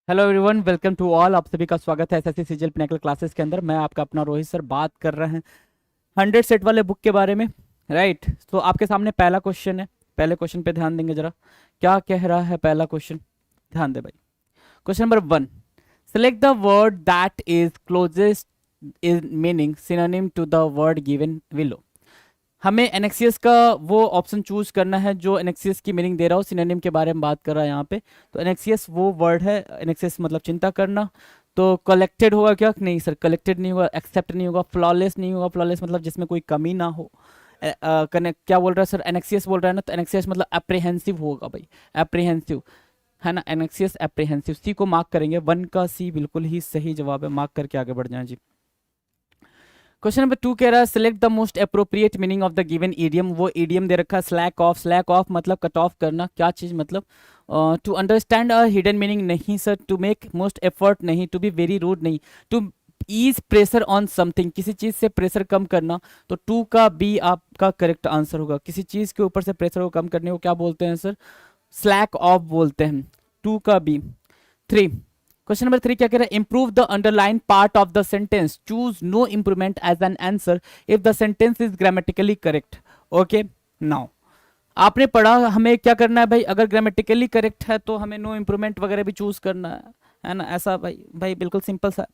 Hello everyone, welcome to all. आप सभी का स्वागत है एसएससी सीजीएल पिनेकल क्लासेस के अंदर। मैं आपका अपना रोहित सर बात कर रहे हैं 100 सेट वाले बुक के बारे में। राइट, तो आपके सामने पहला क्वेश्चन है। पहले क्वेश्चन पे ध्यान देंगे जरा, क्या कह रहा है पहला क्वेश्चन। ध्यान दे भाई। Question number 1, select the word that is closest in meaning synonym to the word given below. हमें एनेक्सियस का वो ऑप्शन चूज करना है जो एनेक्सियस की मीनिंग दे रहा हो, सिनोनिम के बारे में बात कर रहा है यहाँ पे। तो एनेक्सियस वो वर्ड है, एनेक्सियस मतलब चिंता करना। तो कलेक्टेड होगा क्या? नहीं सर, कलेक्टेड नहीं होगा, एक्सेप्ट नहीं होगा, फ्लॉलेस नहीं होगा। फ्लॉलेस मतलब जिसमें कोई कमी ना हो। कनेक्ट क्या बोल रहा है सर? एनेक्सियस बोल रहा है ना, तो एनेक्सियस मतलब अप्रीहेंसिव होगा भाई, अप्रीहेंसिव है ना। एनेक्सियस अप्रीहेंसिव, सी को मार्क करेंगे। 1 का सी बिल्कुल ही सही जवाब है, मार्क करके आगे बढ़ जाए जी। क्वेश्चन नंबर 2 कह रहा है select the most appropriate meaning of the given idiom. वो ईडियम दे रखा है स्लैक ऑफ। स्लैक ऑफ मतलब कट ऑफ करना। क्या चीज मतलब? To understand a hidden meaning नहीं sir. To make most effort नहीं। टू बी वेरी रूड नहीं। To ease pressure on something, किसी चीज से प्रेशर कम करना। तो 2 का बी आपका करेक्ट आंसर होगा। किसी चीज के ऊपर से प्रेशर को कम करने को क्या बोलते हैं सर? स्लैक ऑफ बोलते हैं। 2 का बी। 3, क्वेश्चन नंबर 3 क्या कह रहा है? Improve the underline part of the sentence. Choose no improvement as an answer if the sentence is grammatically correct. Okay, now आपने पढ़ा हमें क्या करना है भाई? अगर ग्रामेटिकली करेक्ट है तो हमें नो इंप्रूवमेंट वगैरह भी चूज करना है ना। ऐसा भाई भाई बिल्कुल सिंपल सा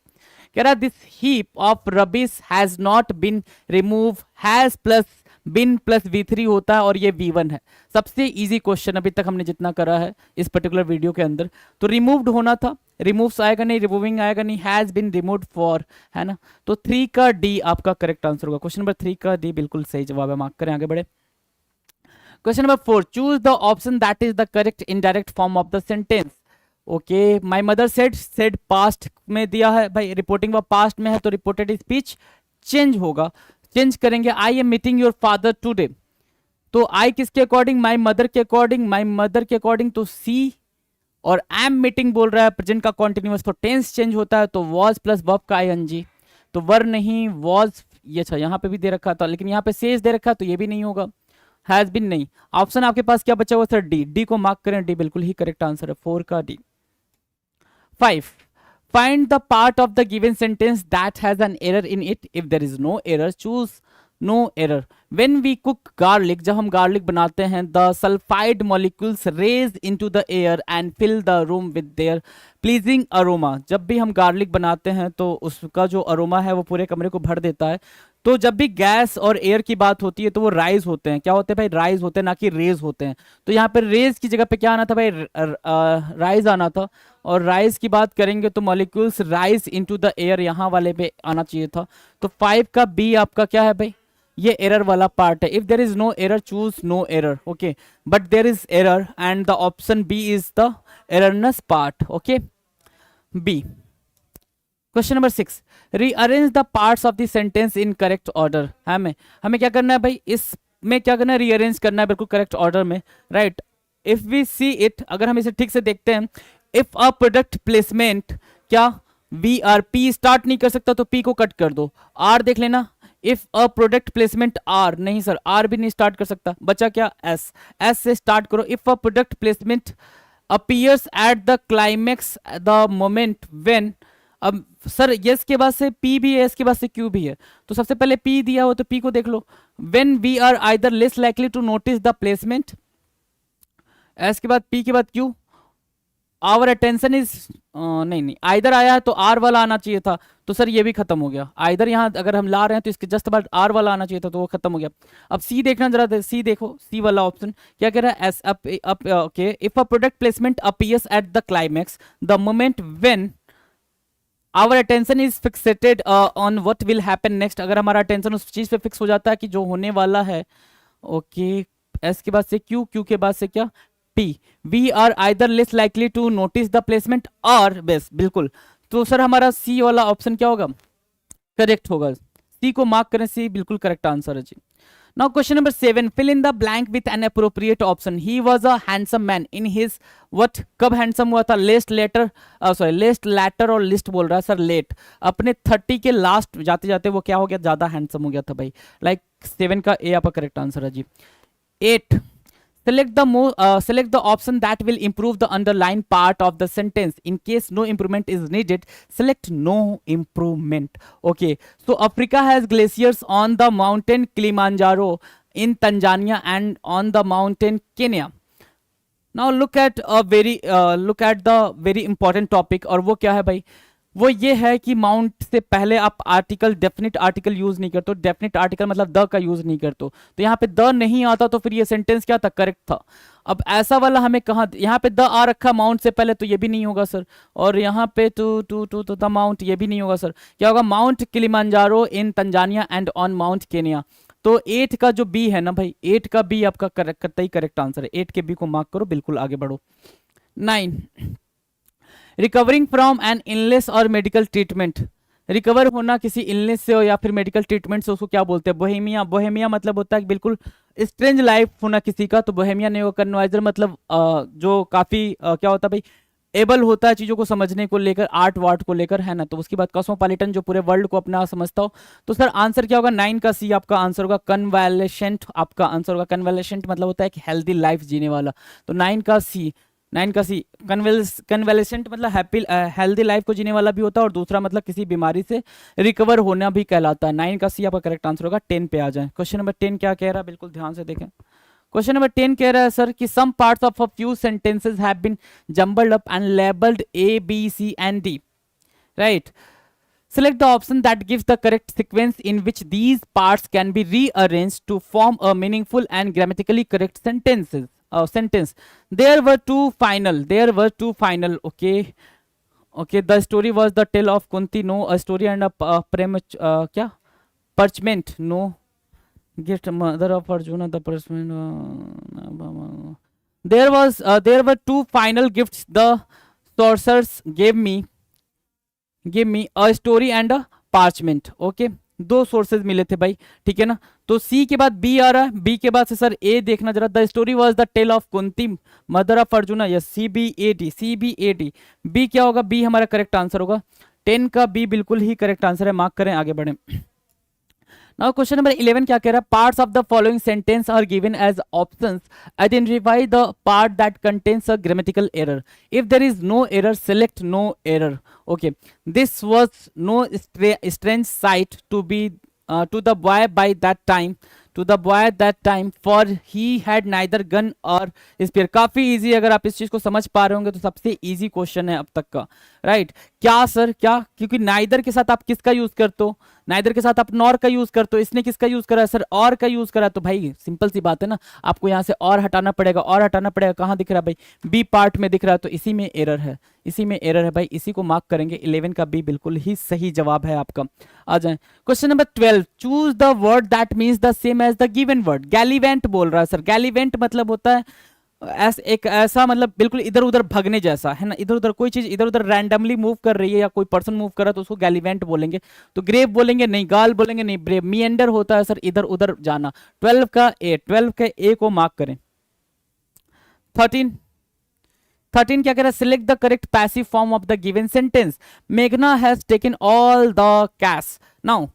कह रहा है this heap of rubbish has not been remove. Has plus been plus V3 होता है और ये V1 है। सबसे इजी क्वेश्चन अभी तक हमने जितना करा है इस पर्टिकुलर वीडियो के अंदर। तो रिमूव्ड होना था, रिमूव्स आएगा नहीं, रिमूविंग आएगा नहीं, हैज बीन रिमूव्ड फॉर, है ना। तो 3 का डी आपका करेक्ट आंसर होगा। क्वेश्चन नंबर 3 का डी बिल्कुल सही जवाब है, मार्क करें, आगे बढ़े। Question number 4, choose the option that is the correct indirect form of the sentence. Okay, my mother said, said past में दिया है भाई, रिपोर्टिंग वर्ब पास्ट में है तो रिपोर्टेड स्पीच चेंज होगा। चेंज करेंगे, I am meeting your father today. तो आई किसके अकॉर्डिंग? माय मदर के अकॉर्डिंग। माय मदर के अकॉर्डिंग तो सी। और एम मीटिंग बोल रहा है प्रेजेंट का कॉन्टिन्यूअस, तो टेंस चेंज होता है तो वॉज प्लस वर्ब का आईएनजी। तो वर नहीं, वॉज। ये अच्छा यहाँ पे भी दे रखा था, लेकिन यहाँ पे सेज दे रखा तो ये भी नहीं होगा। हैज बिन नहीं। ऑप्शन आपके पास क्या बचा हुआ सर? डी। डी को मार्क करें, डी बिल्कुल ही करेक्ट आंसर है, 4 का D. 5, find the part of the given sentence that has an error in it. If there is no error, choose no error. When we cook garlic, जब हम garlic बनाते हैं, the sulfide molecules raise into the air and fill the room with their pleasing aroma. जब भी हम garlic बनाते हैं तो उसका जो अरोमा है वो पूरे कमरे को भर देता है। तो जब भी गैस और एयर की बात होती है तो वो राइज होते हैं। क्या होते हैं भाई? राइज होते हैं, ना कि रेज होते हैं। तो यहाँ पर रेज की जगह पे क्या आना था भाई? राइज आना था। और राइज की बात करेंगे तो molecules rise into the air, यहाँ वाले पे आना चाहिए था। तो 5 का बी आपका क्या है भाई? ये एरर वाला पार्ट है। If there is no error, choose no error. Okay, but there is error and the option B is the errorness part. Okay, B. Question number 6, rearrange the parts of the sentence in correct order. हमें हमें क्या करना है भाई? इसमें क्या करना है? रीअरेंज करना है बिल्कुल करेक्ट ऑर्डर में। Right, if we see it, अगर हम इसे ठीक से देखते हैं, इफ अ प्रोडक्ट प्लेसमेंट, क्या वी आर पी स्टार्ट नहीं कर सकता तो पी को कट कर दो। आर देख लेना, if a product placement R, नहीं सर आर भी नहीं स्टार्ट कर सकता। बचा क्या? एस। एस से स्टार्ट करो। If a product placement appears at the climax the moment when. अब सर यस के बाद से पी भी है, एस के बाद से क्यू भी है, तो सबसे पहले पी दिया हो तो पी को देख लो। When we are either less likely to notice the placement, S के बाद पी के बाद क्यू। आवर अटेंशन इज, नहीं नहीं, आइदर आया है तो आर वाला आना चाहिए था, तो सर ये भी खत्म हो गया। आइदर यहाँ अगर हम ला रहे हैं तो इसके जस्ट बाद आर वाला आना चाहिए था, तो वो खत्म हो गया। अब सी देखना जरा, सी देखो, सी वाला ऑप्शन क्या कह रहा है? S up okay, if a product placement appears at the climax the moment when our attention is fixated on what will happen next. अगर हमारा अटेंशन उस चीज पे फिक्स हो जाता है कि जो होने वाला है। ओके, एस के बाद से क्यू, क्यू के बाद से क्या? P. We are either less likely to notice the placement और बेस, बिल्कुल। तो सर हमारा सी वाला ऑप्शन क्या होगा? करेक्ट होगा। सी को मार्क करें, सी बिल्कुल करेक्ट आंसर है जी। Now question number 7, fill in the blank with an appropriate option. He was a handsome man in his what. कब हैंडसम हुआ था? Least latter, sorry least latter और लिस्ट बोल रहा है सर, लेट। अपने 30 के लास्ट जाते जाते वो क्या हो गया? ज्यादा हैंडसम हो गया था भाई। लाइक 7 का ए आपका करेक्ट आंसर है जी। 8, Select the option that will improve the underlined part of the sentence. In case no improvement is needed, select no improvement. Okay, so Africa has glaciers on the mountain Kilimanjaro, in Tanzania, and on the mountain Kenya. Now look at the very important topic. और वो क्या है भाई? वो ये है कि mount से पहले आप आर्टिकल, डेफिनेट आर्टिकल यूज नहीं करते। डेफिनेट आर्टिकल मतलब द का यूज नहीं करते। तो यहाँ पे द नहीं आता तो फिर ये सेंटेंस क्या था? करेक्ट था। अब ऐसा वाला हमें कहाँ, यहाँ पे द आ रखा माउंट से पहले, तो ये भी नहीं होगा सर। और यहाँ पे टू द माउंट, ये भी नहीं होगा सर। क्या होगा? Mount Kilimanjaro in Tanzania and on Mount Kenya. तो 8 का जो बी है ना भाई, 8 का बी आपका करेक्ट, करता ही करेक्ट आंसर है। 8 के बी को मार्क करो, बिल्कुल आगे बढ़ो। 9, रिकवरिंग फ्रॉम एन इलनेस और मेडिकल ट्रीटमेंट। रिकवर होना किसी इलनेस से हो या फिर मेडिकल ट्रीटमेंट से, उसको क्या बोलते हैं? बोहेमिया। बोहेमिया मतलब होता है बिल्कुल स्ट्रेंज लाइफ होना किसी का, तो बोहेमिया नहीं होगा। कन्वाइजर मतलब जो काफी क्या होता है भाई, एबल होता है चीजों को समझने को लेकर, आर्ट वार्ट को लेकर, है ना। तो उसकी बात कॉस्मोपॉलिटन, जो पूरे वर्ल्ड को अपना समझता हो। तो सर आंसर क्या होगा? 9 का सी आपका आंसर होगा। कन्वालेसेंट आपका आंसर होगा। कन्वालेसेंट मतलब होता है कि हेल्दी लाइफ जीने वाला। तो 9 का सी, 9 का सी। कन्वेलेसेंट मतलब हैप्पी हेल्दी लाइफ को जीने वाला भी होता है, और दूसरा मतलब किसी बीमारी से रिकवर होना भी कहलाता है। 9 का सी आपका करेक्ट आंसर होगा। 10 पे आ जाए। क्वेश्चन नंबर 10 क्या कह रहा है, बिल्कुल ध्यान से देखें। क्वेश्चन नंबर 10 कह रहा है सर कि some parts of a few sentences have been jumbled up and labelled A, B, C and D. Right? Select the option that gives the correct sequence in which these parts can be rearranged to form a meaningful and grammatically correct sentences. Sentence. There were two final. Okay. The story was the tale of Kunti. No. A story and a क्या? Parchment. No. Gift mother of Arjuna, the parchment. There were two final gifts the sorcerers gave me a story and a parchment. Okay, 2 sources मिले थे भाई, ठीक है ना। तो सी के बाद बी आ रहा है, बी के बाद से सर ए देखना जरा। The story was the tale of Kunti mother of Arjuna. Yes, CBAD। B क्या होगा? बी हमारा करेक्ट आंसर होगा। 10 का बी बिल्कुल ही करेक्ट आंसर है। मार्क करें, आगे बढ़े। Now question number 11 क्या कह रहा है? Parts of the following sentence are given as options. Identify the part that contains a grammatical error. If there is no error, select no error. Okay. This was no strange sight to the boy by that time. For he had neither gun or spear. काफी easy, अगर आप इस चीज को समझ पा रहे होंगे तो सबसे इजी क्वेश्चन है अब तक का। राइट? क्या सर? क्या? क्योंकि नाइदर के साथ आप किसका यूज करते हो? नाइदर के साथ आप नॉर का यूज करते हो। इसने किसका यूज करा है सर? और का यूज करा। तो भाई सिंपल सी बात है ना, आपको यहाँ से और हटाना पड़ेगा। कहाँ दिख रहा है भाई? बी पार्ट में दिख रहा है। तो इसी में एरर है, भाई। इसी को मार्क करेंगे। 11 का बी बिल्कुल ही सही जवाब है आपका। आ जाए question number 12। Choose the word that means the same as the given word. Gallivant बोल रहा है सर। गैलीवेंट मतलब होता है एक ऐसा, मतलब बिल्कुल इधर उधर भगने जैसा, है ना। इधर उधर कोई चीज इधर उधर रैंडमली मूव कर रही है या कोई पर्सन मूव कर रहा है तो उसको गैलीवेंट बोलेंगे। तो ग्रेव बोलेंगे नहीं, गाल बोलेंगे नहीं, ब्रेव। मिएंडर होता है सर इधर उधर जाना। 12 का ए को मार्क करें। 13 क्या कह रहा है? Select the correct passive form of the given sentence. मेघना has taken all the cash. Now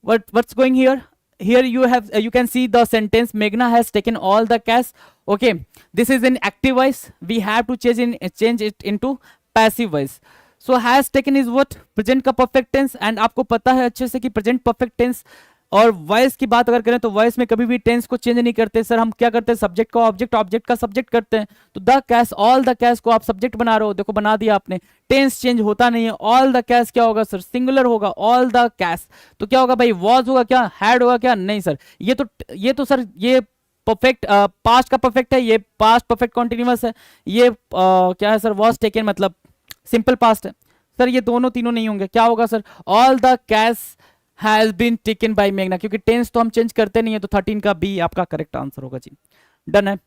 what's going here you can see the sentence Meghna has taken all the cash. Okay, this is in active voice. We have to change it into passive voice. So has taken is what? present का perfect tense, and आपको पता है अच्छे से कि present perfect tense और voice की बात अगर करें तो वॉइस में कभी भी टेंस को चेंज नहीं करते सर। हम क्या करते हैं? सब्जेक्ट का ऑब्जेक्ट, ऑब्जेक्ट का सब्जेक्ट करते हैं। तो the cash, all the cash को आप सब्जेक्ट बना रहे हो, देखो बना दिया आपने। टेंस चेंज होता नहीं है। ऑल द कैश क्या होगा सर? सिंगुलर होगा। ऑल द कैश तो क्या होगा भाई? वॉज होगा क्या? हैड होगा क्या? नहीं सर। ये तो सर ये परफेक्ट पास्ट का परफेक्ट है, ये पास्ट परफेक्ट कॉन्टिन्यूअस है। ये क्या है सर? वॉज टेकन मतलब सिंपल पास्ट है सर। ये दोनों तीनों नहीं होंगे। क्या होगा sir? All the cash has been taken by मेघना, क्योंकि टेंस तो हम चेंज करते नहीं है। तो 13 का बी आपका करेक्ट आंसर होगा जी। डन है।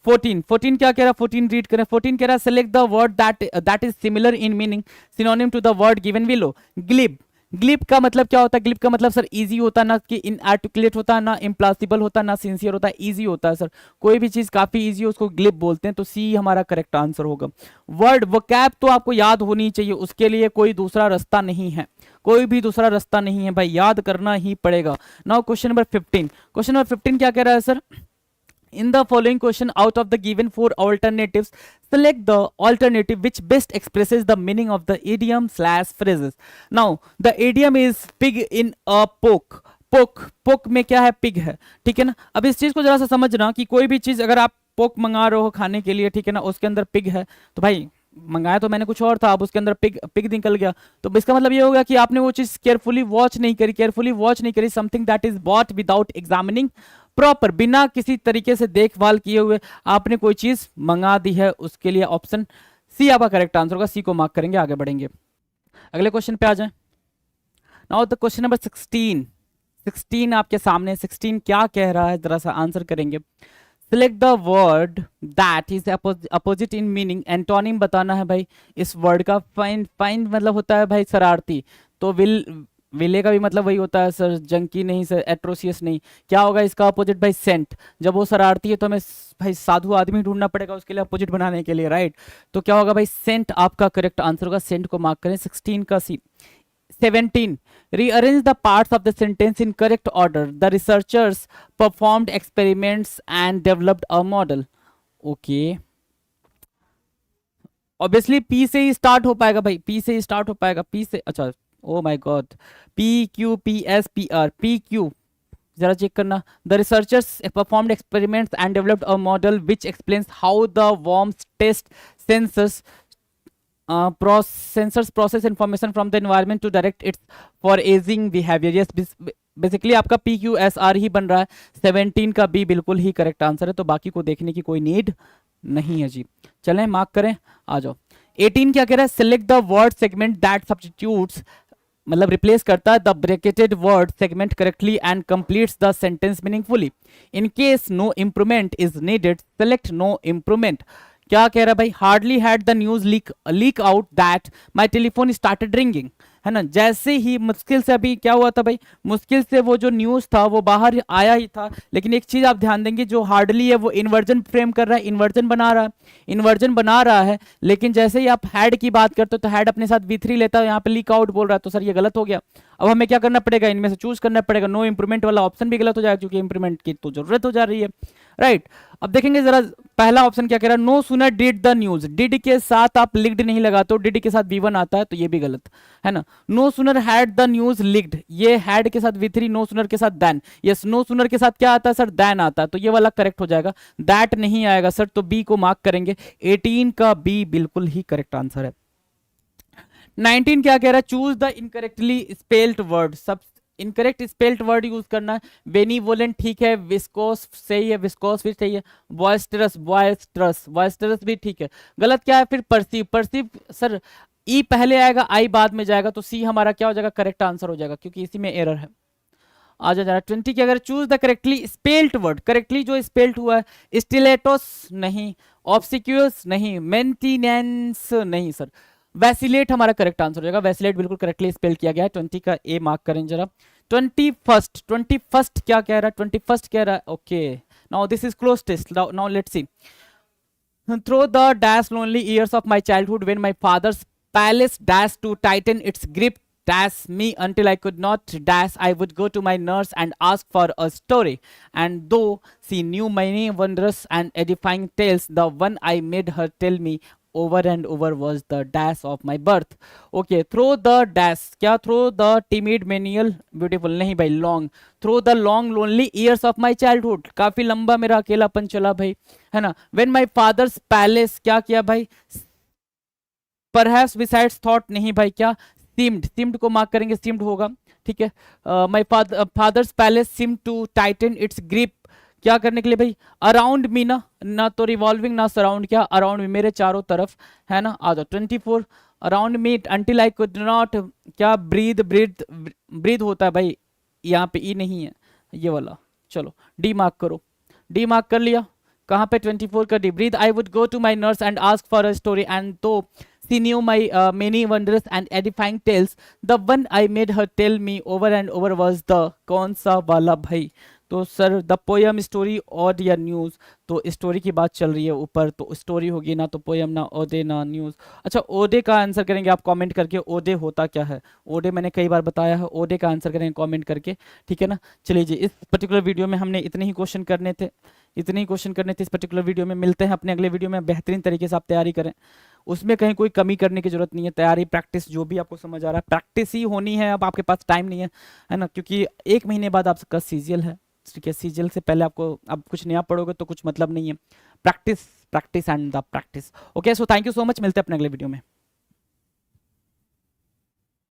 14 क्या कह रहा है? 14 रीड करें। 14 कह रहा है select the word that is similar in meaning synonym to the word given below. Glib. Glib का मतलब क्या होता है? ग्लिप का मतलब सर इजी होता है ना, कि इनआर्टिकुलेट होता है ना, इम्प्लॉसिबल होता है ना, सिंसियर होता है, इजी होता है सर। कोई भी चीज काफी इजी हो उसको ग्लिप बोलते हैं। तो सी हमारा करेक्ट आंसर होगा। वर्ड वोकैब तो आपको याद होनी चाहिए, उसके लिए कोई दूसरा रास्ता नहीं है, कोई भी दूसरा रास्ता नहीं है भाई, याद करना ही पड़ेगा। नाउ क्वेश्चन नंबर 15 क्या कह रहा है sir? In the following question, out of the given four alternatives, select the alternative which best expresses the meaning of the idiom slash phrases. Now, the idiom is pig in a poke. पोक में क्या है? Pig है, ठीक है ना। अब इस चीज को जरा सा समझना कि कोई भी चीज अगर आप पोक मंगा रहे हो खाने के लिए, ठीक है ना, उसके अंदर पिग है, तो भाई मंगाया तो मैंने कुछ और था, अब उसके अंदर पिग पिग निकल गया, तो इसका मतलब ये होगा कि आपने वो चीज केयरफुली वॉच नहीं करी, something that is bought without examining proper, बिना किसी तरीके से देखभाल किए हुए आपने कोई चीज मंगा दी है, उसके लिए ऑप्शन सी आपका करेक्ट आंसर होगा। सी को मार्क करेंगे, आगे बढ़ेंगे, अगले क्वेश्चन पे आ जाए। नाउ द क्वेश्चन नंबर 16 आपके सामने। 16 क्या कह रहा है, जरा सा आंसर करेंगे। Select the word that is opposite in meaning. Antonym बताना है भाई इस वर्ड का। फाइन मतलब होता है भाई शरारती, तो विले का भी मतलब वही होता है सर, जंकी नहीं सर, एट्रोसियस नहीं। क्या होगा इसका अपोजिट भाई? सेंट। जब वो शरारती है तो हमें भाई साधु आदमी ढूंढना पड़ेगा उसके लिए अपोजिट बनाने के लिए, राइट। तो क्या होगा भाई? सेंट आपका करेक्ट आंसर होगा। सेंट को मार्क करें, 16 का सी। 17. Rearrange the parts of the sentence in correct order. The researchers performed experiments and developed a model. Okay. Obviously P से ही स्टार्ट हो पाएगा भाई, पी से ही स्टार्ट हो पाएगा, पी से। अच्छा, O my God, P Q P S P R, P Q, जरा चेक करना। The researchers performed experiments and developed a model which explains how the worms taste sensors sensors process information from the environment to direct its foraging behavior. Yes, basically आपका P Q S R ही बन रहा है। 17 का B बिल्कुल ही correct answer है, तो बाकी को देखने की कोई नीड नहीं है जी। चलें मार्क करें, आ जाओ। 18 क्या कह रहा है? Select the word segment that substitutes, मतलब रिप्लेस करता है the bracketed word segment correctly and completes the sentence meaningfully. In case no improvement is needed, select no improvement. क्या कह रहा है भाई? Hardly had the news leak out that my telephone started ringing, है ना। जैसे ही मुश्किल से, अभी क्या हुआ था भाई? मुश्किल से वो जो न्यूज था वो बाहर आया ही था, लेकिन एक चीज आप ध्यान देंगे, जो हार्डली है वो इन्वर्जन फ्रेम कर रहा है, इन्वर्जन बना रहा है, लेकिन जैसे ही आप हैड की बात करते हो तो हैड अपने साथ V3 लेता है, यहाँ पे लीक आउट बोल रहा है, तो सर ये गलत हो गया। अब हमें क्या करना पड़ेगा? इनमें से चूज करना पड़ेगा। नो इंप्रूवमेंट वाला ऑप्शन भी गलत हो जाएगा, क्योंकि इंप्रूवमेंट की तो जरूरत हो जा रही है, राइट। अब देखेंगे जरा पहला ऑप्शन क्या कह रहा है? No sooner did the news, did के साथ आप लिक्ड नहीं लगाते हो, डिड के साथ V1 आता है, तो ये भी गलत है ना। No sooner had the news leaked, ये हैड के साथ V3, नो सूनर के साथ दैन। यस, नो सूनर के साथ क्या आता है सर? दैन आता है, तो ये वाला करेक्ट हो जाएगा। दैट नहीं आएगा सर, तो बी को मार्क करेंगे। 18 का बी बिल्कुल ही करेक्ट आंसर है। 19 क्या कह रहा है? Choose the incorrectly spelled word. सब इनकरेक्ट स्पेल्ड वर्ड यूज करना है। बेनीवोलेंट ठीक है, विस्कोस सही है, विस्कोस भी सही है, बॉयस्टरस भी ठीक है। गलत क्या है फिर? परसीव सर ई पहले आएगा, आई बाद में जाएगा, तो सी हमारा क्या हो जाएगा? करेक्ट आंसर हो जाएगा, क्योंकि इसी में एरर है। आ जा रहा 20 की अगर choose the correctly spelled word, correctly जो स्पेल्ड हुआ है, स्टिलेटोस नहीं, ऑब्सिक्यूस नहीं, मेंटेनेंस नहीं सर, वैसिलेट हमारा करेक्ट आंसर हो जाएगा। वैसिलेट बिल्कुल करेक्टली स्पेल किया गया है। 20 का ए मार्क करें जरा। 21st क्या कह रहा है? 21st कह रहा है, okay now this is cloze test. Now let's see. Through the dash lonely years of my childhood when my father's palace dash to tighten its grip dash me until I could not dash, I would go to my nurse and ask for a story, and though she knew many wondrous and edifying tales, the one I made her tell me over and over was the dash of my birth. Okay, throw the dash, क्या throw the timid menial beautiful नहीं भाई, long, through the long lonely years of my childhood, काफी लंबा मेरा अकेलापन चला भाई, है ना। when my father's palace क्या किया भाई? perhaps besides thought नहीं भाई, क्या सीम्ड को मार्क करेंगे, सीम्ड होगा, ठीक है। My father's palace seemed to tighten its grip, क्या करने के लिए भाई? अराउंड मी, ना तो रिवॉल्विंग ना सराउंड, क्या अराउंड मी, मेरे चारों तरफ, है ना। आ जाओ 24 around me until I could not, क्या ब्रीद होता है भाई, यहाँ पे ई नहीं है ये वाला, चलो डी मार्क करो, डी मार्क कर लिया। कहाँ पे? 24 का D. Breathe I would go to my nurse and ask for a story, and तो she knew my many wondrous and edifying tales, the one I made her tell me over and over was the कौन सा वाला भाई? तो sir the poem story odd या news, तो story की बात चल रही है ऊपर, तो स्टोरी होगी ना, तो पोयम ना ओडे ना न्यूज़। अच्छा, ओडे का आंसर करेंगे आप कमेंट करके, ओडे होता क्या है, ओडे मैंने कई बार बताया है, ओडे का आंसर करेंगे कमेंट करके, ठीक है ना। चलिए जी, इस पर्टिकुलर वीडियो में हमने इतने ही क्वेश्चन करने थे, इतने ही क्वेश्चन करने थे इस पर्टिकुलर वीडियो में। मिलते हैं अपने अगले वीडियो में, बेहतरीन तरीके से आप तैयारी करें, उसमें कहीं कोई कमी करने की जरूरत नहीं है। तैयारी प्रैक्टिस जो भी आपको समझ आ रहा है प्रैक्टिस ही होनी है, अब आपके पास टाइम नहीं है ना, क्योंकि 1 महीने बाद आपका सीजीएल है, ठीक है। सीजीएल से पहले आपको अब कुछ नया पढ़ोगे तो कुछ मतलब नहीं है। Practice, practice and the practice. Okay, so thank you so much, मिलते हैं अपने अगले वीडियो में।